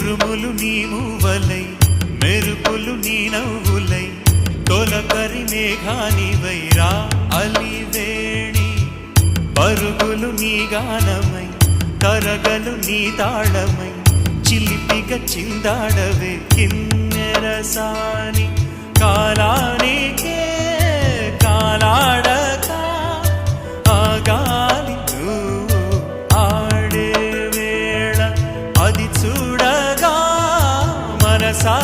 ఉరుములు నీ మూవలై మెరుపులు నీ నవ్వులై తొలకరి మేఘానివై రా అలివేణి పరుగులు నీ గానమై కరగలు నీ తాళమై చిలిపిగా చిందాడవే కిన్నెరసాని కాలానికే కాలాడక ఆగాలి నువ్వు ఆడే వేళ అది చూడగా మనసా